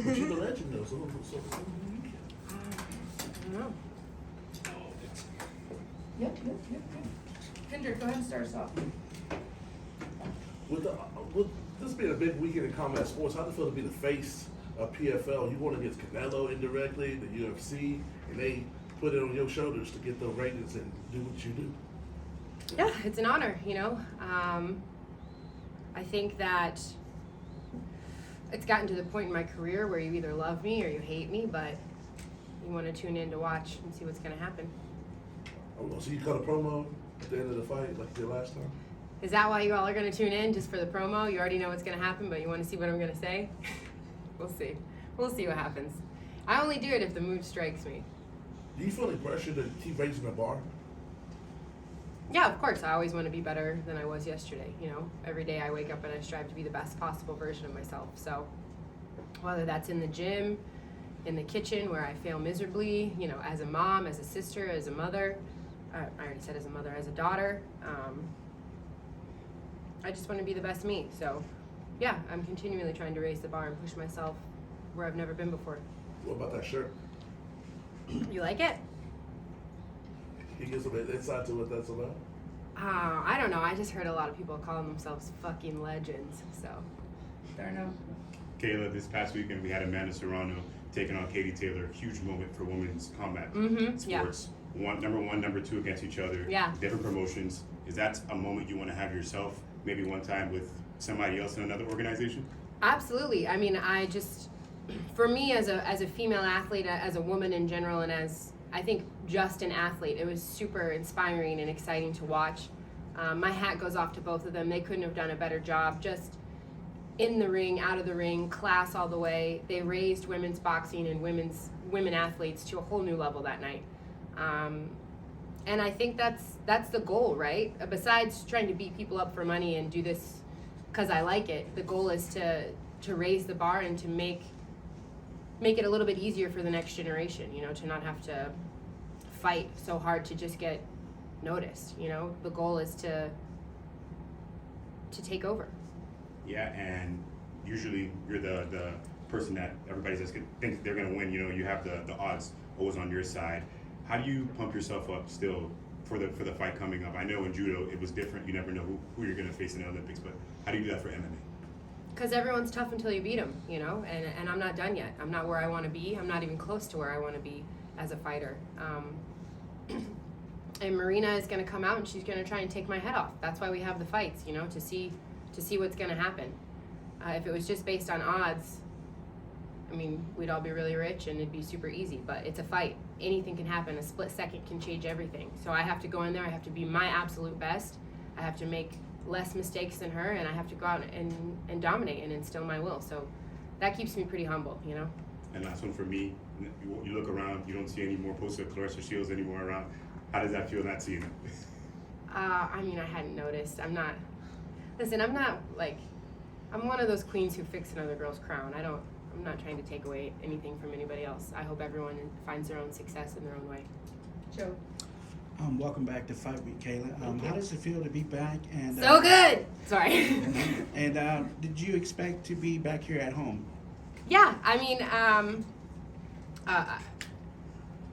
But you're the legend though, so. I don't know. Yep. Kendrick, go ahead and start us off. With this being a big weekend in combat sports, how does it feel to be the face of PFL? You won against Canelo indirectly, the UFC, and they put it on your shoulders to get the ratings and do what you do. Yeah, it's an honor, I think that it's gotten to the point in my career where you either love me or you hate me, but you want to tune in to watch and see what's going to happen. Oh, so you cut a promo at the end of the fight like you did last time? Is that why you all are going to tune in, just for the promo? You already know what's going to happen, but you want to see what I'm going to say? We'll see. We'll see what happens. I only do it if the mood strikes me. Do you feel the pressure to keep raising the bar? Yeah, of course. I always want to be better than I was yesterday. Every day I wake up and I strive to be the best possible version of myself. So whether that's in the gym, in the kitchen where I fail miserably, as a mom, as a sister, as a mother, I already said as a mother, as a daughter, I just want to be the best me. So yeah, I'm continually trying to raise the bar and push myself where I've never been before. What about that shirt? You like it? Can you give some insight to what that's about? I don't know. I just heard a lot of people calling themselves fucking legends. So Fair enough. Kayla, this past weekend we had Amanda Serrano taking on Katie Taylor. Huge moment for women's combat sports. Yeah. Number one, number two against each other. Yeah. Different promotions. Is that a moment you want to have yourself? Maybe one time with somebody else in another organization? Absolutely. I mean, for me as a female athlete, as a woman in general, and as I think just an athlete, it was super inspiring and exciting to watch. My hat goes off to both of them. They couldn't have done a better job. Just in the ring, out of the ring, class all the way. They raised women's boxing and women athletes to a whole new level that night. And I think that's the goal, right? Besides trying to beat people up for money and do this because I like it, the goal is to raise the bar and to make it a little bit easier for the next generation, to not have to fight so hard to just get noticed. The goal is to take over. Yeah, and usually you're the person that everybody just thinks they're going to win. You have the odds always on your side. How do you pump yourself up still for the fight coming up? I know in judo it was different. You never know who you're going to face in the Olympics, but how do you do that for MMA? Because everyone's tough until you beat them, and I'm not done yet. I'm not where I want to be. I'm not even close to where I want to be as a fighter. And Marina is going to come out and she's going to try and take my head off. That's why we have the fights, to see what's going to happen. If it was just based on odds, I mean, we'd all be really rich and it'd be super easy, but it's a fight. Anything can happen. A split second can change everything. So I have to go in there. I have to be my absolute best. I have to make less mistakes than her, and I have to go out and dominate and instill my will. So that keeps me pretty humble, And last one for me, you look around, you don't see any more posters of Clarissa Shields anymore around. How does that feel not seeing it? I mean, I hadn't noticed. I'm one of those queens who fix another girl's crown. I'm not trying to take away anything from anybody else. I hope everyone finds their own success in their own way. Joe. Welcome back to Fight Week, Kayla. How does it feel to be back? And so good. Sorry. And did you expect to be back here at home? Yeah, I mean,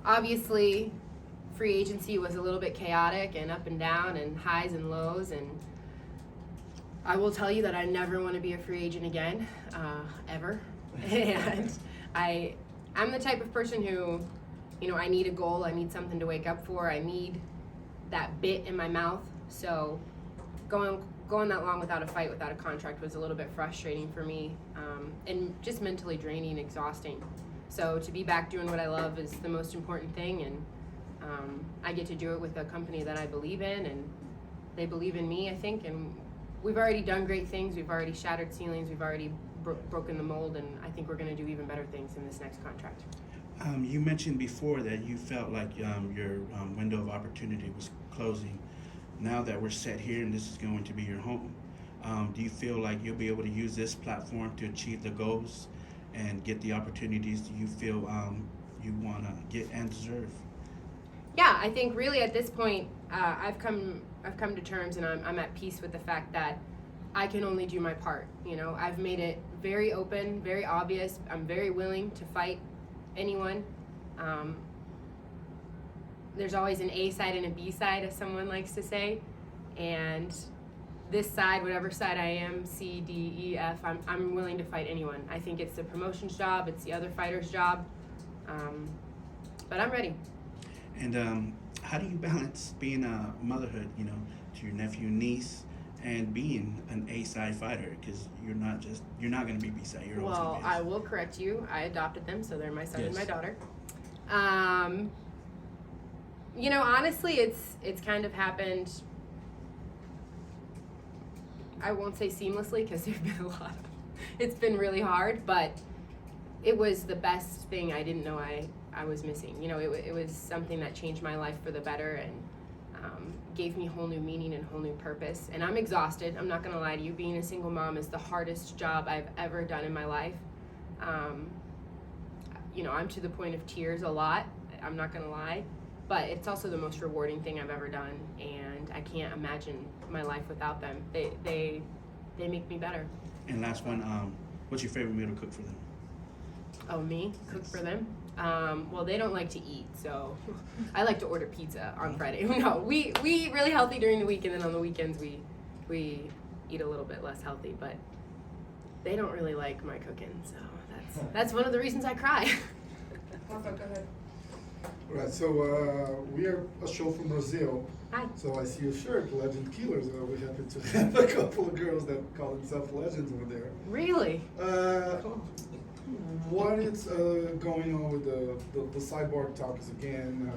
obviously, free agency was a little bit chaotic and up and down and highs and lows, and I will tell you that I never want to be a free agent again, ever. And I'm the type of person who, I need a goal. I need something to wake up for. I need that bit in my mouth. So going that long without a fight, without a contract was a little bit frustrating for me, and just mentally draining, exhausting. So to be back doing what I love is the most important thing, and I get to do it with a company that I believe in, and they believe in me, I think, and we've already done great things. We've already shattered ceilings. We've already broken the mold, and I think we're going to do even better things in this next contract. You mentioned before that you felt like your window of opportunity was closing. Now that we're set here and this is going to be your home, do you feel like you'll be able to use this platform to achieve the goals and get the opportunities that you feel you want to get and deserve? Yeah, I think really at this point, I've come to terms, and I'm at peace with the fact that I can only do my part. I've made it very open, very obvious. I'm very willing to fight anyone. There's always an A side and a B side, as someone likes to say. And this side, whatever side I am, C, D, E, F, I'm willing to fight anyone. I think it's the promotion's job, it's the other fighter's job. But I'm ready. And how do you balance being a motherhood, you know, to your nephew and niece, and being an A-side fighter? Because you're not going to be B-side. You're always Well, going to be I A-side. will correct you. I adopted them, so they're my son and Yes. my daughter. You know, honestly, it's kind of happened. I won't say seamlessly because there's been a lot of. It's been really hard, but it was the best thing I didn't know I was missing. You know, it was something that changed my life for the better and gave me whole new meaning and whole new purpose. And I'm exhausted. I'm not gonna lie to you. Being a single mom is the hardest job I've ever done in my life. You know, I'm to the point of tears a lot. I'm not gonna lie. But it's also the most rewarding thing I've ever done, and I can't imagine my life without them. They make me better. And last one, what's your favorite meal to cook for them? Oh, me? Cook for them? Well, they don't like to eat, so I like to order pizza on Friday. No, we eat really healthy during the week, and then on the weekends we eat a little bit less healthy. But they don't really like my cooking, so that's one of the reasons I cry. Rafa, go ahead. Right, so we are a show from Brazil. Hi. So I see your shirt, Legend Killers. We happen to have a couple of girls that call themselves legends over there. Really? Cool. What is going on with the Cyborg talks again?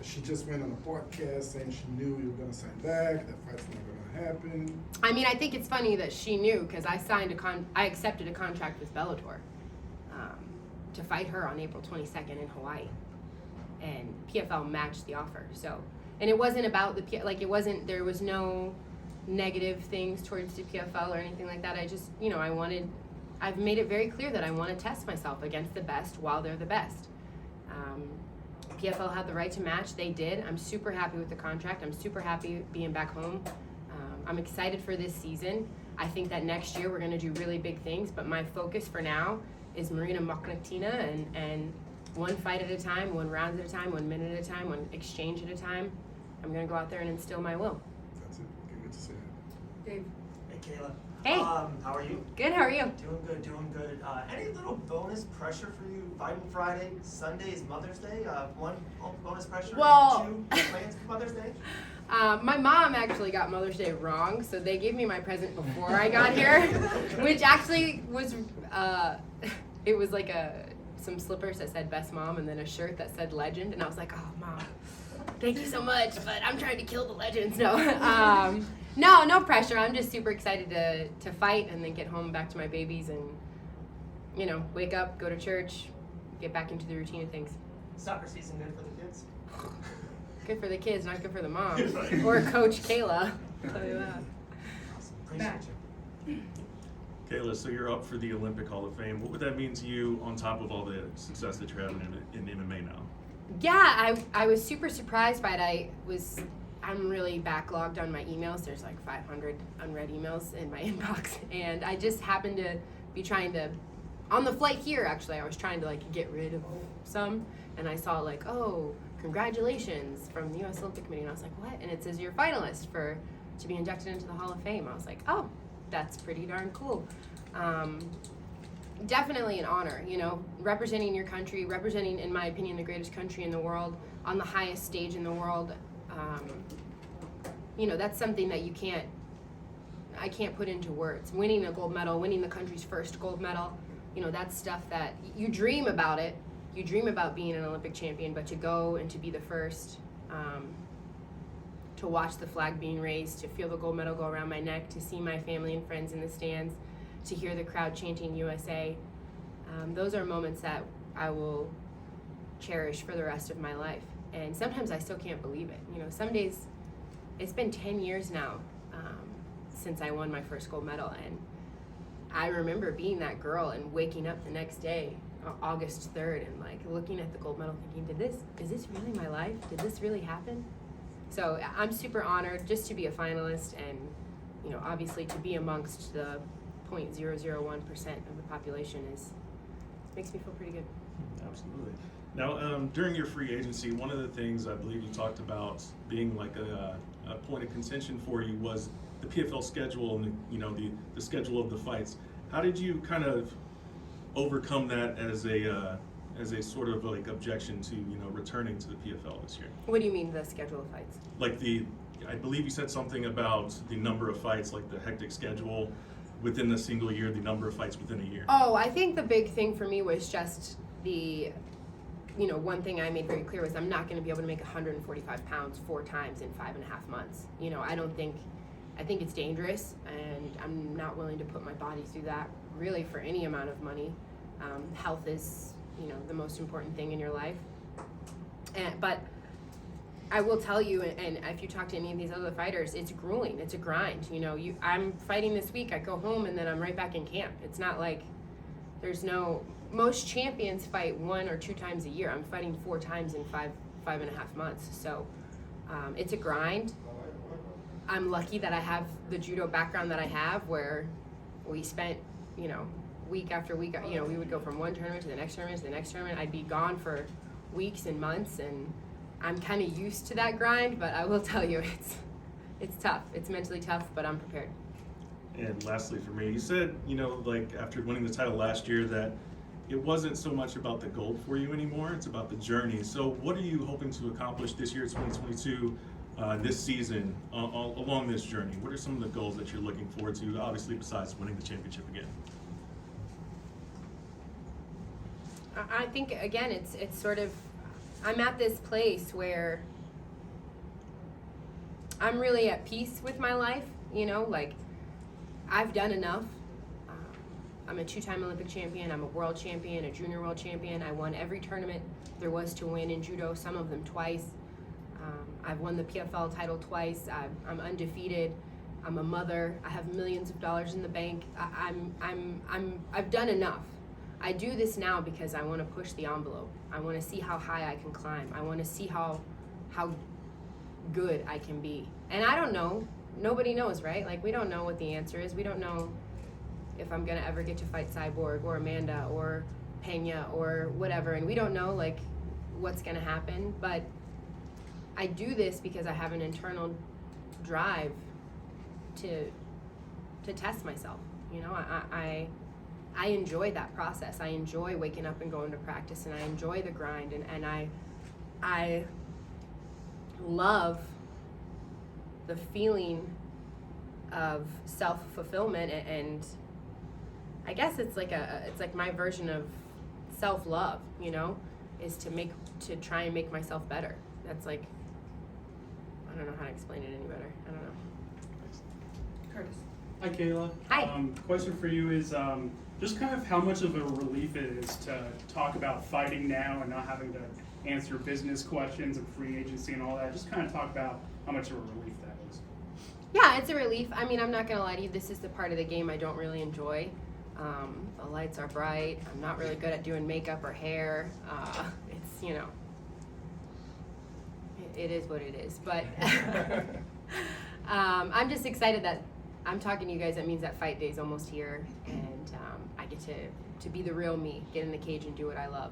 She just went on a podcast saying she knew you were going to sign back, that fight's not going to happen. I mean, I think it's funny that she knew because I accepted a contract with Bellator to fight her on April 22nd in Hawaii, and PFL matched the offer. So, and it wasn't about there was no negative things towards the PFL or anything like that. I just, you know, I've made it very clear that I want to test myself against the best while they're the best. PFL had the right to match. They did. I'm super happy with the contract. I'm super happy being back home. I'm excited for this season. I think that next year we're going to do really big things, but my focus for now is Marina Moknatina and one fight at a time, one round at a time, 1 minute at a time, one exchange at a time. I'm going to go out there and instill my will. That's it. Okay, good to see you. Dave. Hey Kayla. Hey. How are you? Good, how are you? Doing good. Any little bonus pressure for you? Fighting Friday, Sunday is Mother's Day. One bonus pressure. Well- Two plans for Mother's Day. My mom actually got Mother's Day wrong, so they gave me my present before I got here, which actually was, it was like some slippers that said best mom and then a shirt that said legend, and I was like, oh, Mom, thank you so much, but I'm trying to kill the legends. No, no pressure. I'm just super excited to fight and then get home back to my babies and, you know, wake up, go to church, get back into the routine of things. Soccer season good for the kids. Good for the kids, not good for the mom. Or Coach Kayla. I'll tell you that. Awesome. Appreciate Matt. you. Kayla, so you're up for the Olympic Hall of Fame. What would that mean to you on top of all the success that you're having in MMA now? Yeah, I was super surprised by it. I'm really backlogged on my emails. There's like 500 unread emails in my inbox. And I just happened to be trying to, on the flight here actually, I was trying to like get rid of some. And I saw like, oh, congratulations from the U.S. Olympic Committee. And I was like, what? And it says you're a finalist to be inducted into the Hall of Fame. I was like, oh, that's pretty darn cool. Definitely an honor, you know, representing your country, representing, in my opinion, the greatest country in the world, on the highest stage in the world. You know, that's something that I can't put into words. Winning a gold medal, winning the country's first gold medal, you know, that's stuff that you dream about it. You dream about being an Olympic champion, but to go and to be the first, to watch the flag being raised, to feel the gold medal go around my neck, to see my family and friends in the stands, to hear the crowd chanting USA. Those are moments that I will cherish for the rest of my life. And sometimes I still can't believe it. You know, some days, it's been 10 years now since I won my first gold medal. And I remember being that girl and waking up the next day, August 3rd, and like looking at the gold medal thinking, is this really my life? Did this really happen? So I'm super honored just to be a finalist and, you know, obviously to be amongst the 0.001% of the population makes me feel pretty good. Absolutely. Now, during your free agency, one of the things I believe you talked about being like a point of contention for you was the PFL schedule and the schedule of the fights. How did you kind of overcome that as a sort of like objection to returning to the PFL this year? What do you mean the schedule of fights? Like I believe you said something about the number of fights, like the hectic schedule within a single year, the number of fights within a year. Oh, I think the big thing for me was just one thing I made very clear was I'm not going to be able to make 145 pounds 4 times in 5.5 months. I think it's dangerous, and I'm not willing to put my body through that really for any amount of money. Health is, the most important thing in your life. But I will tell you, and if you talk to any of these other fighters, it's grueling. It's a grind. I'm fighting this week. I go home and then I'm right back in camp. It's not like most champions fight 1 or 2 times a year. I'm fighting 4 times in 5.5 months. So it's a grind. I'm lucky that I have the judo background that I have, where we spent, week after week, we would go from one tournament to the next tournament to the next tournament. I'd be gone for weeks and months, and I'm kind of used to that grind, but I will tell you, it's tough. It's mentally tough, but I'm prepared. And lastly for me, you said, like after winning the title last year that it wasn't so much about the gold for you anymore, it's about the journey. So what are you hoping to accomplish this year, 2022, this season, along this journey? What are some of the goals that you're looking forward to, obviously besides winning the championship again? I think, again, it's sort of, I'm at this place where I'm really at peace with my life, like I've done enough. I'm a 2-time Olympic champion, I'm a world champion, a junior world champion. I won every tournament there was to win in judo, some of them twice. I've won the PFL title twice. I'm undefeated. I'm a mother. I have millions of dollars in the bank. I've done enough. I do this now because I want to push the envelope. I want to see how high I can climb. I want to see how good I can be. And I don't know. Nobody knows, right? Like, we don't know what the answer is. We don't know if I'm going to ever get to fight Cyborg or Amanda or Pena or whatever. And we don't know, like, what's going to happen. But I do this because I have an internal drive to test myself. I enjoy that process. I enjoy waking up and going to practice, and I enjoy the grind, and I love the feeling of self-fulfillment, and I guess it's like my version of self-love, is to try and make myself better. That's like, I don't know how to explain it any better. I don't know. Curtis. Hi, Kayla. Hi. Question for you is just kind of how much of a relief it is to talk about fighting now and not having to answer business questions and free agency and all that. Just kind of talk about how much of a relief that is. Yeah, it's a relief. I mean, I'm not going to lie to you. This is the part of the game I don't really enjoy. The lights are bright. I'm not really good at doing makeup or hair. It's, it is what it is. But I'm just excited that I'm talking to you guys. That means that fight day is almost here, and I get to be the real me, get in the cage and do what I love.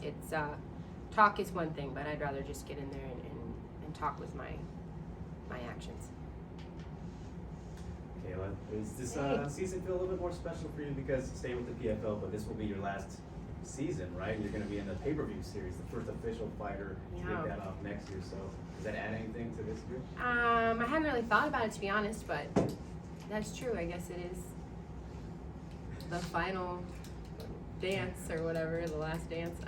It's talk is one thing, but I'd rather just get in there and talk with my actions. Kayla, does this Hey. season feel a little bit more special for you because stay with the PFL, but this will be your last season, right? You're going to be in the pay-per-view series, the first official fighter to Yeah. take that off next year. So does that add anything to this year? I hadn't really thought about it, to be honest, but that's true. I guess it is the final dance or whatever, the last dance.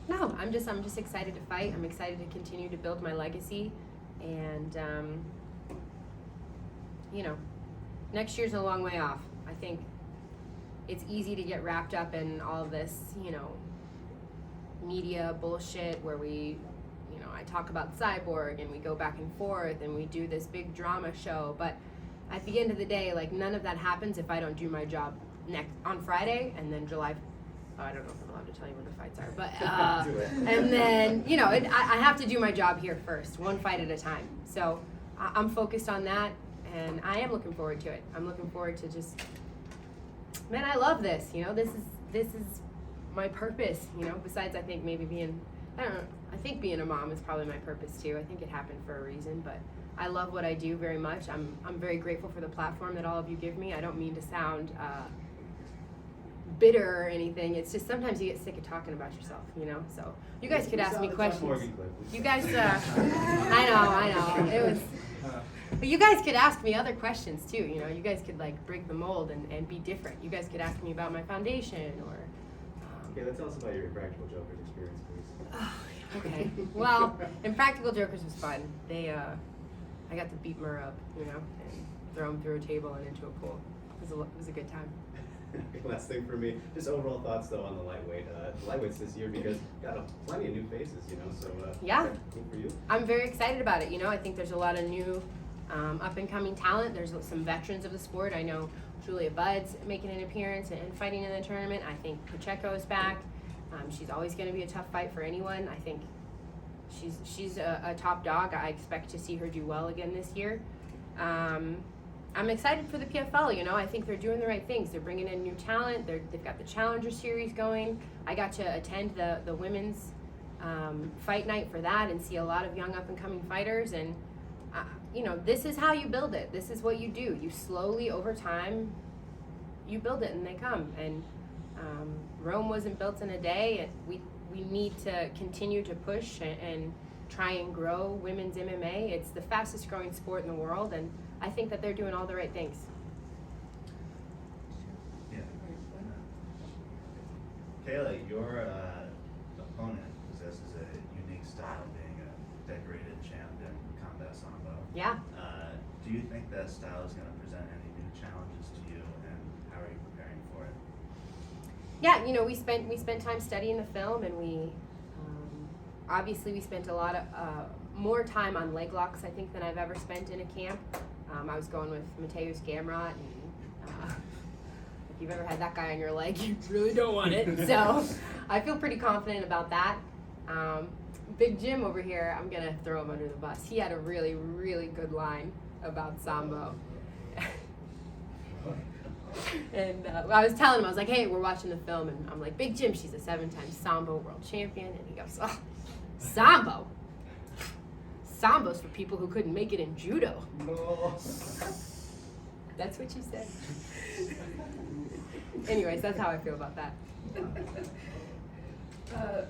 No, I'm just excited to fight. I'm excited to continue to build my legacy, and next year's a long way off. I think it's easy to get wrapped up in all of this, media bullshit where we, I talk about Cyborg and we go back and forth and we do this big drama show. But at the end of the day, like, none of that happens if I don't do my job on Friday, and then July. Oh, I don't know if I'm allowed to tell you when the fights are, but Do it. and then I have to do my job here first, one fight at a time. So I'm focused on that, and I am looking forward to it. I'm looking forward to just, man, I love this. You know, this is my purpose. You know, besides I think maybe being, I don't know. I think being a mom is probably my purpose too. I think it happened for a reason, but I love what I do very much. I'm very grateful for the platform that all of you give me. I don't mean to sound bitter or anything. It's just sometimes you get sick of talking about yourself, you know. So you guys could ask me questions. You guys, I know. It was, but you guys could ask me other questions too. You know, you guys could like break the mold and be different. You guys could ask me about my foundation or. Okay, let's tell us about your Impractical Jokers experience, please. Okay. Well, Impractical Jokers was fun. I got to beat Murr up, you know, and throw him through a table and into a pool. It was a good time. Last thing for me, just overall thoughts though on the lightweight. Lightweights this year because got plenty of new faces, you know. So yeah, cool for you. I'm very excited about it. You know, I think there's a lot of new, up and coming talent. There's some veterans of the sport. I know Julia Budd's making an appearance and fighting in the tournament. I think Pacheco is back. She's always going to be a tough fight for anyone. I think she's a top dog. I expect to see her do well again this year. I'm excited for the PFL, you know. I think they're doing the right things. They're bringing in new talent. They've got the Challenger Series going. I got to attend the women's fight night for that and see a lot of young up-and-coming fighters. And, you know, this is how you build it. This is what you do. You slowly, over time, you build it and they come. And Rome wasn't built in a day. We need to continue to push and try and grow women's MMA. It's the fastest growing sport in the world, and I think that they're doing all the right things. Yeah. Kayla, your opponent possesses a unique style, being a decorated champ in combat sambo. Yeah. Do you think that style is going to present any new challenges to you, and how are you preparing for it? Yeah, you know, we spent time studying the film, and we obviously we spent a lot of more time on leg locks, I think, than I've ever spent in a camp. I was going with Mateus Gamrot, and if you've ever had that guy on your leg, you really don't want it. So I feel pretty confident about that. Big Jim over here, I'm gonna throw him under the bus. He had a really, really good line about sambo. And I was telling him, I was like, hey, we're watching the film, and I'm like, Big Jim, she's a 7-time sambo world champion. And he goes, oh, sambo? Sambo's for people who couldn't make it in judo. No. That's what you said. Anyways, that's how I feel about that.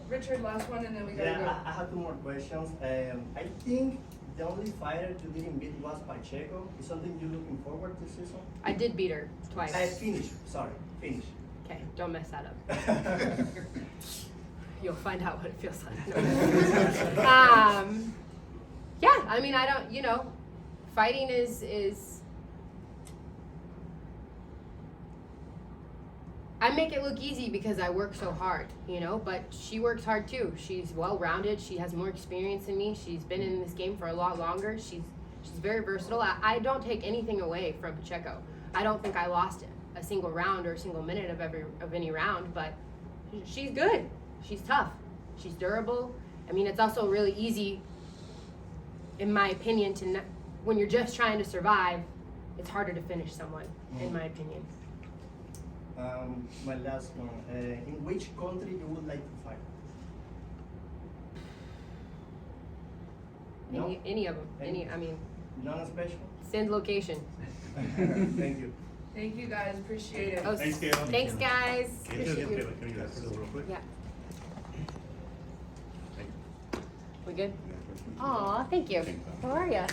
Richard, last one, and then we gotta go. I have 2 more questions. I think the only fighter you didn't beat was Pacheco. Is something you're looking forward to this season? I did beat her twice. Finish. Sorry, finish. Okay, don't mess that up. You'll find out what it feels like. Yeah, I mean, I don't, you know, fighting is I make it look easy because I work so hard, you know, but she works hard too. She's well-rounded. She has more experience than me. She's been in this game for a lot longer. She's very versatile. I don't take anything away from Pacheco. I don't think I lost a single round or a single minute of any round, but she's good. She's tough. She's durable. I mean, it's also really easy, in my opinion, when you're just trying to survive, it's harder to finish someone, in my opinion. My last one. In which country you would like to fight? Any of them. I mean, None special? send location. Thank you. Thank you guys, appreciate it. Oh, Thanks, Kayla. Thanks, guys. Can Appreciate you. you guys sit real quick? Yeah. We good? Aw, thank you. How are ya?